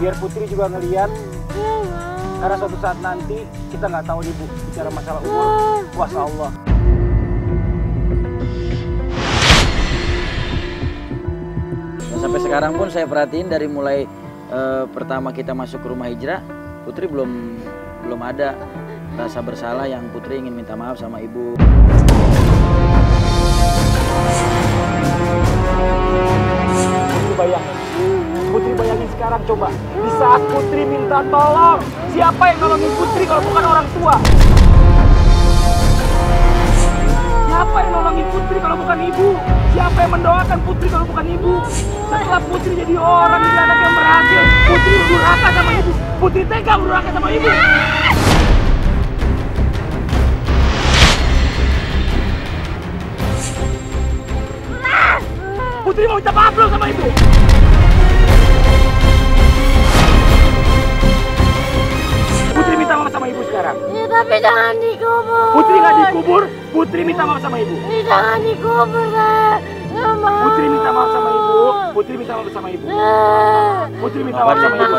biar Putri juga ngeliat. Karena suatu saat nanti kita nggak tahu nih Bu, bicara masalah umur, kuasa Allah. Sampai sekarang pun saya perhatiin dari mulai pertama kita masuk ke rumah hijrah, Putri belum ada rasa bersalah yang Putri ingin minta maaf sama ibu. Putri bayangin sekarang coba, di saat Putri minta tolong, siapa yang nolongin Putri kalau bukan orang tua? Siapa yang nolongin Putri kalau bukan ibu? Siapa yang mendoakan Putri kalau bukan ibu? Setelah Putri jadi orang, jadi anak yang berhasil, Putri durhaka sama ibu. Putri tega durhaka sama ibu. Putri mau minta maaf belum sama ibu? Putri minta maaf sama ibu sekarang. Ya, tapi jangan dikubur. Putri nggak dikubur, Putri minta maaf sama ibu. Ya, jangan dikubur, Putri minta maaf sama ibu. Putri minta maaf sama ibu. Putri minta maaf sama ibu.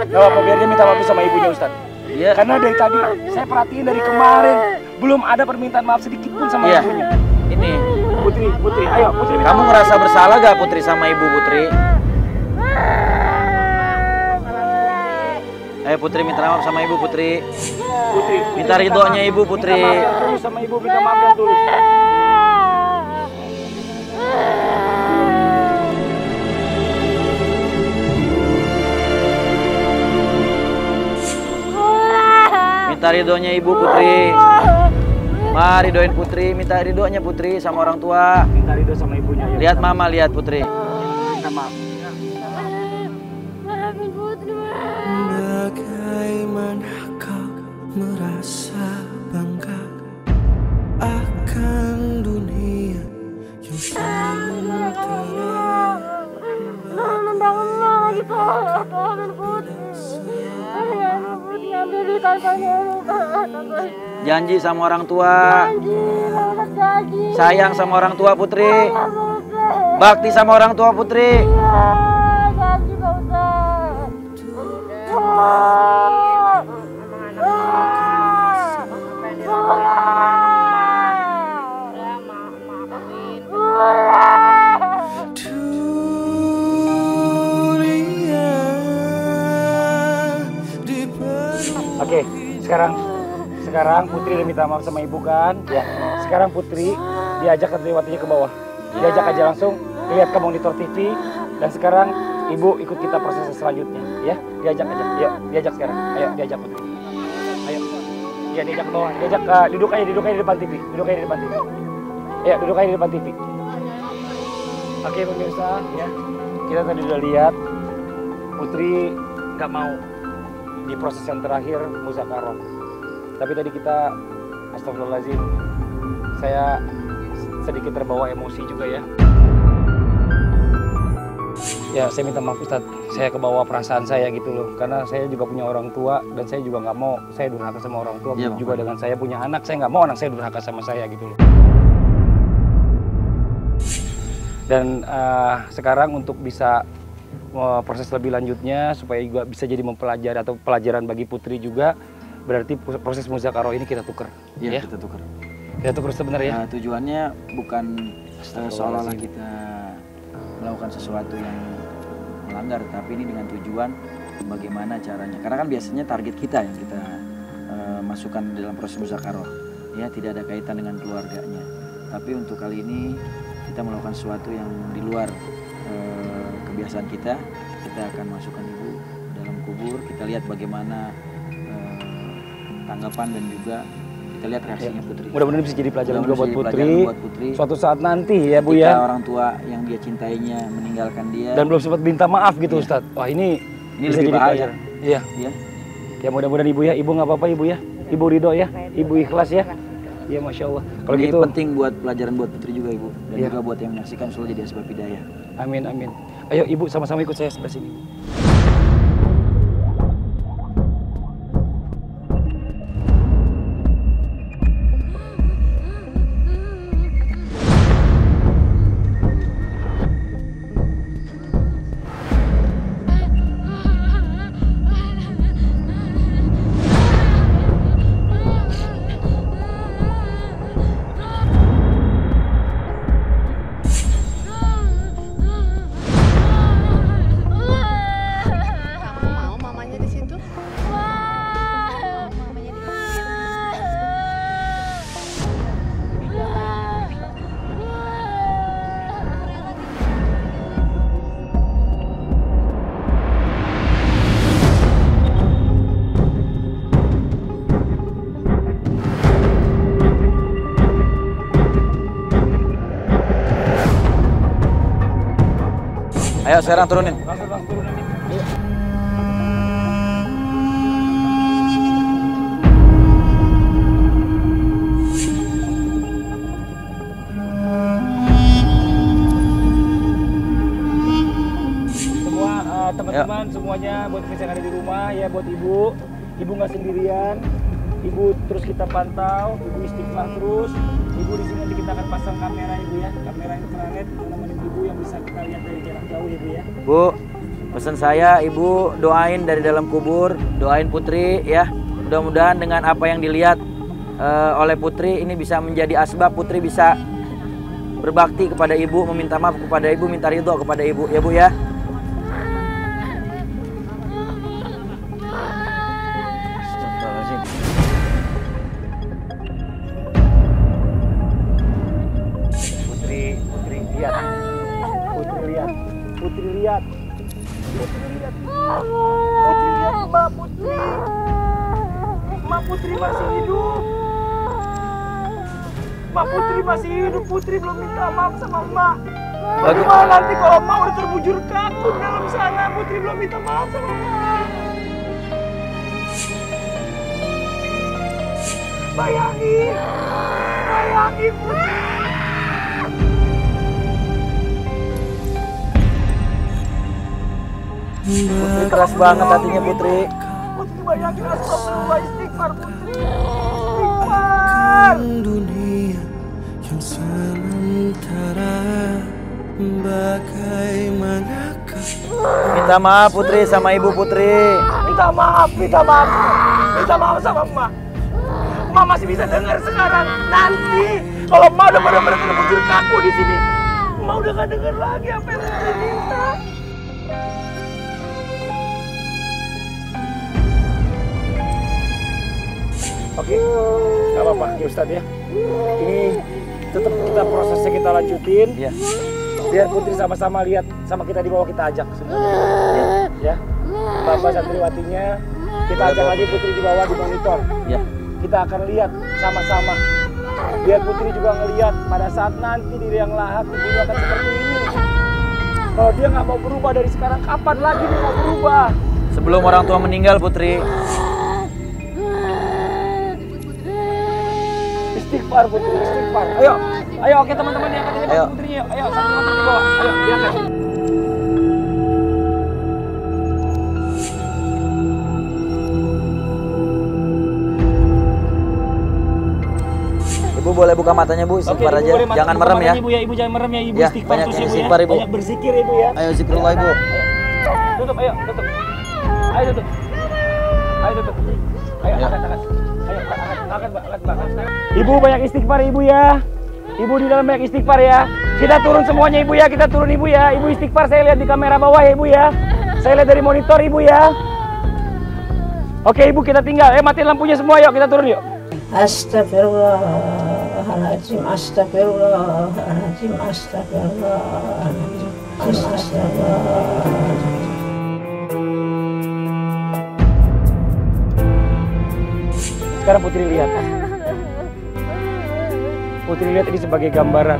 Gak apa, biar dia minta maaf sama ibunya, Ustaz. Iya. Karena dari tadi saya perhatiin dari kemarin belum ada permintaan maaf sedikit pun sama ibunya. Ini Putri, ayo Putri. kamu ngerasa bersalah gak Putri sama ibu Putri? Ayo Putri minta maaf sama ibu Putri. Minta ridhonya ibu Putri. Minta maaf yang tulus sama ibu, minta maaf yang tulus. Minta ridhonya ibu Putri. Ma, ridoin Putri, minta ridhonya Putri sama orang tua. Minta ridho sama ibunya. Ya, Lihat mama, lihat Putri. minta maaf. Maafin Putri. Bagaimana kau merasa bangga akan dunia yang selalu terang? Bangun lagi, Pak. Tolongin Putri. Putri ambil di tasnya. Janji sama orang tua. Sayang sama orang tua Putri. Bakti sama orang tua Putri. Janji, Pak Oke, sekarang Putri udah minta maaf sama ibu kan? Ya. Sekarang Putri diajak Santriwatinya ke bawah. Diajak aja langsung lihat ke monitor TV dan sekarang ibu ikut kita proses selanjutnya, ya. Diajak aja. Yuk, diajak sekarang. Ayo, diajak Putri. Ayo. Ya, diajak ke bawah. Diajak duduk aja di depan TV. Duduk aja di depan TV. Ayo, duduk aja di depan TV. Oke, pemirsa, ya. Kita tadi udah lihat Putri nggak mau di proses yang terakhir muzakarah. Tapi tadi kita, astagfirullahaladzim, saya sedikit terbawa emosi juga ya. Ya, saya minta maaf Ustadz, saya kebawa perasaan saya gitu loh. Karena saya juga punya orang tua dan saya juga nggak mau saya durhaka sama orang tua. Ya, juga dengan saya punya anak, saya nggak mau anak saya durhaka sama saya gitu loh. Dan sekarang untuk bisa proses lebih lanjutnya supaya juga bisa jadi mempelajari atau pelajaran bagi Putri juga, berarti proses muzakarah ini kita tukar. Iya, Ya? kita tukar. Kita tukar sebenarnya. Nah, tujuannya bukan seolah-olah kita melakukan sesuatu yang melanggar, tapi ini dengan tujuan bagaimana caranya. Karena kan biasanya target kita yang kita masukkan dalam proses muzakarah, ya tidak ada kaitan dengan keluarganya. Tapi untuk kali ini kita melakukan sesuatu yang di luar kebiasaan kita. Kita akan masukkan ibu dalam kubur. Kita lihat bagaimana tanggapan dan juga kita lihat reaksinya Putri. Mudah-mudahan bisa jadi pelajaran juga buat Putri. Putri. Suatu saat nanti ya Bu Ketika ya. orang tua yang dia cintainya meninggalkan dia. Dan belum sempat minta maaf gitu Iya. Ustadz. Wah ini bisa lebih jadi bahaya. pelajaran. Iya. Iya. Ya mudah-mudahan Ibu ya. Ibu nggak apa-apa Ibu ya. Ibu ridho ya. Ibu ikhlas ya. Iya Masya Allah. Kalau Ini gitu penting buat pelajaran buat Putri juga Ibu. Dan Iya. juga buat yang menyaksikan selalu jadi asbab hidayah. amin amin. Ayo Ibu sama-sama ikut saya sebelah sini. Ayo sekarang turunin. Langsung turunin. Ayo. Semua teman-teman semuanya buat yang ada di rumah ya, buat ibu nggak sendirian. Ibu terus kita pantau, ibu istighfar terus. Ibu di sini nanti kita akan pasang kamera ibu ya, kamera infrared nemenin ibu yang bisa kita lihat dari jarak jauh ibu ya. Bu, pesan saya ibu doain dari dalam kubur, doain Putri ya. Mudah-mudahan dengan apa yang dilihat oleh Putri ini bisa menjadi asbab Putri bisa berbakti kepada ibu, meminta maaf kepada ibu, minta ridho kepada ibu ya bu ya. Putri lihat Mbak Putri masih hidup. Mbak Putri masih hidup. Putri belum minta maaf sama Mbak. Bagaimana nanti kalau Mbak udah terbujur kaku dalam sana? Putri belum minta maaf sama Mbak. Bayangin Putri. Putri keras banget hatinya Putri. Putri bayangin astagfirullah, istighfar Putri. Istighfar. Dunia yang sementara bagaimanakah? Minta maaf Putri sama ibu Putri. Minta maaf sama Emak. Emak masih bisa dengar sekarang. Nanti kalau Emak udah benar-benar terbujur kaku di sini, Emak udah gak dengar lagi apa yang Putri minta. Oke, nggak apa-apa ya Ustadz ya. Ini tetap kita prosesnya kita lanjutin. Ya. Biar Putri sama-sama lihat, sama kita di bawah kita ajak semuanya. Ya. Bapak santriwatinya kita ajak lagi Putri di bawah di monitor. Ya. Kita akan lihat sama-sama. Biar Putri juga ngelihat pada saat nanti di liang lahat ibunya akan seperti ini. Kalau dia nggak mau berubah dari sekarang, kapan lagi dia mau berubah? Sebelum orang tua meninggal Putri. Istighfar Putri, istighfar. Ayo oke teman-teman yang katanya Ayo. Putri yuk. Ayo santriwati di bawah. Ayo, diangkat. Ibu boleh buka matanya Bu, istighfar aja. Jangan merem ya. Ibu ya, ibu jangan merem ya, ibu Ya, istighfar banyak terus ibu istighfar, ya. Ibu. Banyak berzikir ibu ya. Ayo zikrullah Ibu. Tutup, ayo tutup. Ayo tutup. Ayo tutup. Ayo Ya. angkat. Ayo angkat. Ibu banyak istighfar ibu ya. Ibu di dalam banyak istighfar ya. Kita turun semuanya ibu ya, kita turun ibu ya. Ibu istighfar, saya lihat di kamera bawah ya ibu ya. Saya lihat dari monitor ibu ya. Oke ibu kita tinggal. Matiin lampunya semua yuk, kita turun yuk. Astagfirullahaladzim, astagfirullahaladzim, astagfirullahaladzim, astagfirullahaladzim. Sekarang Putri lihat. Putri lihat ini sebagai gambaran.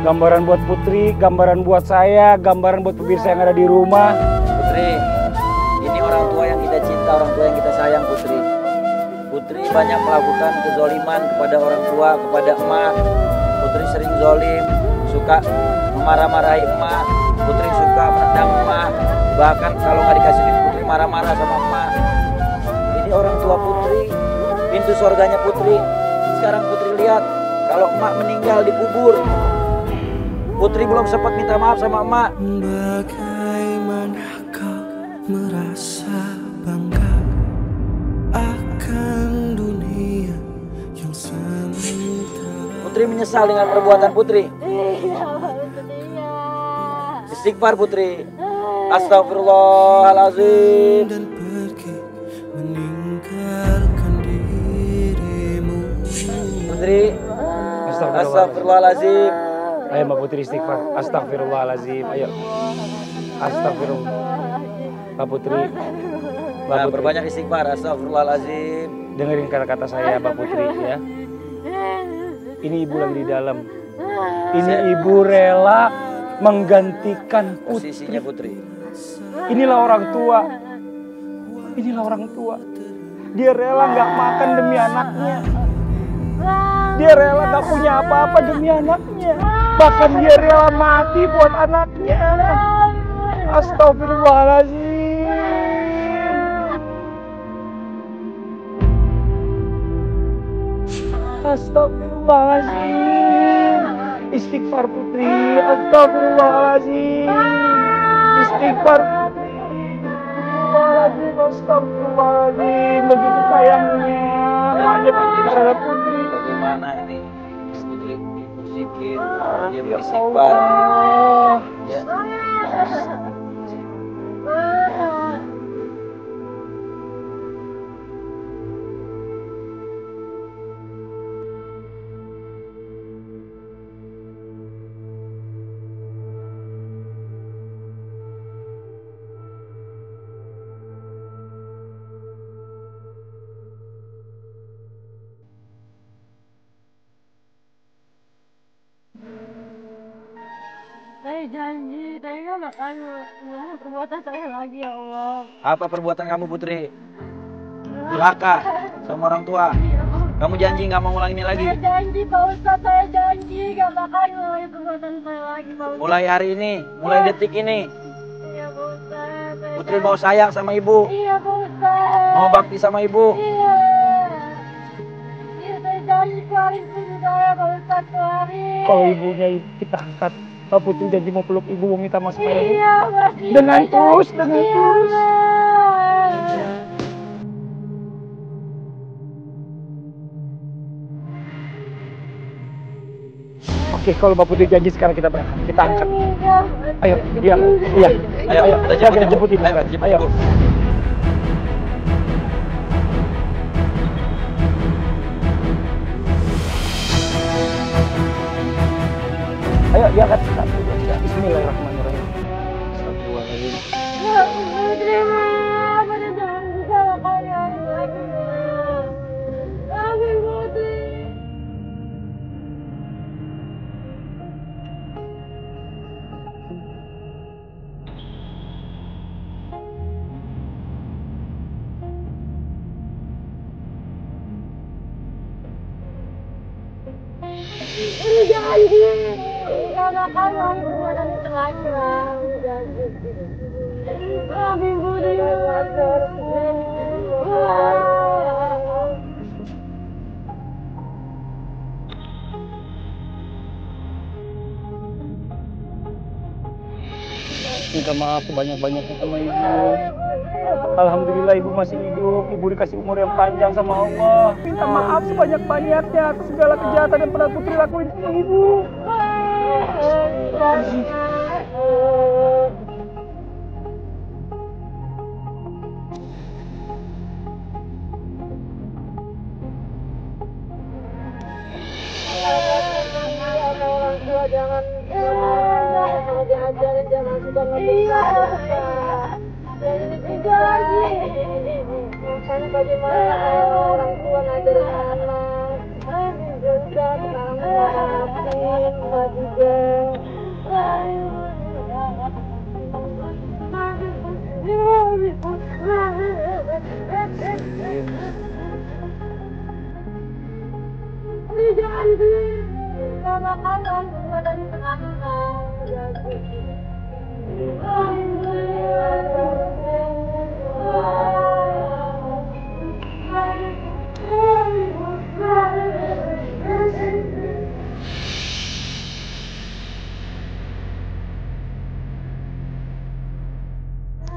Gambaran buat Putri, gambaran buat saya, gambaran buat pemirsa yang ada di rumah. Putri, ini orang tua yang kita cinta, orang tua yang kita sayang Putri. Putri banyak melakukan kezoliman kepada orang tua, kepada emak. Putri sering zolim, suka memarah-marahi emak. Putri suka menendang emak. Bahkan kalau nggak dikasih duit Putri marah-marah sama emak. Ini orang tua Putri, pintu surganya Putri. Sekarang Putri lihat, kalau emak meninggal dikubur. Putri belum sempat minta maaf sama emak. Bagaimana kau merasa bangga akan dunia yang sementara? Putri menyesal dengan perbuatan Putri. Istighfar Putri. Astagfirullahaladzim. Dan pergi meninggalkan dirimu. Putri. Astagfirullahaladzim. Ayo Mbak Putri istighfar. Astagfirullahaladzim. Ayo. Astagfirullah. Mbak Putri. Mbak Nah, Putri. berbanyak istighfar. Astagfirullahaladzim. Dengerin kata-kata saya Mbak Putri ya. Ini ibu lagi di dalam. Ini ibu rela menggantikan Posisinya Putri. Putri. Inilah orang tua. Inilah orang tua. Dia rela nggak makan demi anaknya. Dia rela nggak punya apa-apa demi anaknya. Bahkan dia rela mati buat anaknya. Astagfirullahaladzim. Astagfirullahaladzim. Istighfar Putri. Astagfirullahaladzim. Istighfar Putri. Astagfirullahaladzim. Astagfirullahaladzim. Begitu sayangnya emaknya Putri terhadap Putri. Bagaimana ini? Putri berpikir, dia Ya beristighfar. Allah. Ya. Saya janji, saya nggak akan mengulangi perbuatan saya lagi ya Allah. Apa perbuatan kamu Putri? Durhaka sama orang tua. Kamu janji nggak mau ulangi ini lagi. Saya janji Pak Ustadz, saya janji nggak bakal mengulangi perbuatan saya lagi Pak Ustadz. Mulai hari ini, mulai detik ini, Iya Pak Ustadz. Saya Putri mau sayang sama ibu, Iya Pak Ustadz. mau bakti sama ibu. Iya. Iya saya janji keluarin susu saya Pak Ustadz, keluarin. Kalau ibunya kita angkat, Pak Putri janji mau peluk ibu, mau minta maaf sama ibu. Iya Pak. Dengan tulus, dengan Iya tulus. Pak. Oke, kalau Pak Putri janji sekarang kita berangkat, kita angkat. Iya. Ayo, iya, iya. Ayo, kita jemput ibu. Ayo, jemput Ayo. ibu. Ayo, diangkat. Satu, dua, tiga. Bismillahirrahmanirrahim. Astagfirullahaladzim. Putri mah, pada jangan disalahkan lagi. Amin Putri. Ini janji, gak bakal lagi perbuatan itu lagi bang, janji. Amin Putri. Minta maaf sebanyak-banyaknya sama ibu. Alhamdulillah ibu masih hidup. Ibu dikasih umur yang panjang sama Allah. Minta maaf sebanyak-banyaknya atas segala kejahatan yang pernah Putri lakuin sama ibu. Orang tua jangan diajarin, jangan suka ngebesar. Jadi tidak lagi. Makanya bagaimana orang tua ngajarin anak. Amin juga sekarang maafin Mbak juga. Janji, gak bakalan perbuatan anak.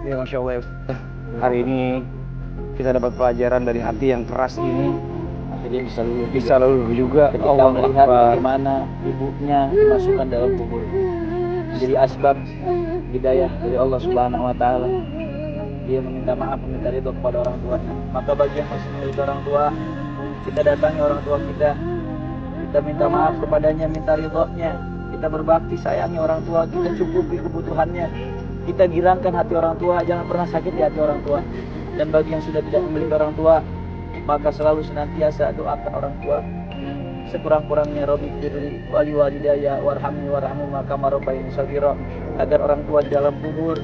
Ya Masya Allah, hari ini kita dapat pelajaran dari hati yang keras ini. Jadi Bisa luluh juga. ketika Allah melihat Akbar. bagaimana ibunya dimasukkan dalam kubur, menjadi asbab hidayah dari Allah Subhanahu wa taala. Dia meminta maaf, meminta ridho kepada orang tuanya. Maka bagi yang masih memiliki orang tua, kita datangi orang tua kita. Kita minta maaf kepadanya, minta ridhonya. Kita berbakti, sayangi orang tua, kita cukupi kebutuhannya. Kita girangkan hati orang tua, jangan pernah sakit di hati orang tua. Dan bagi yang sudah tidak memiliki orang tua, maka selalu senantiasa doakan orang tua. sekurang-kurangnya Rabbi firli wali walidaya warhamni warhamhuma kama rabbayani shaghira, agar orang tua di dalam kubur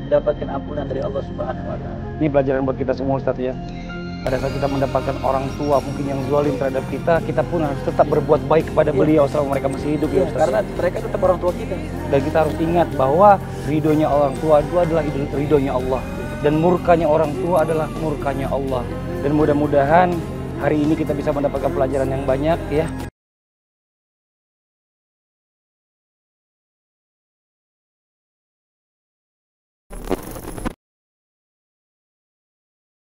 mendapatkan ampunan dari Allah Subhanahu wa taala. Ini pelajaran buat kita semua Ustaz ya. Pada saat kita mendapatkan orang tua mungkin yang zalim terhadap kita, kita pun harus tetap berbuat baik kepada beliau selama mereka masih hidup ya Ustaz. Karena mereka tetap orang tua kita. Dan kita harus ingat bahwa ridhonya orang tua itu adalah ridhonya Allah. Dan murkanya orang tua adalah murkanya Allah. Dan mudah-mudahan hari ini kita bisa mendapatkan pelajaran yang banyak ya.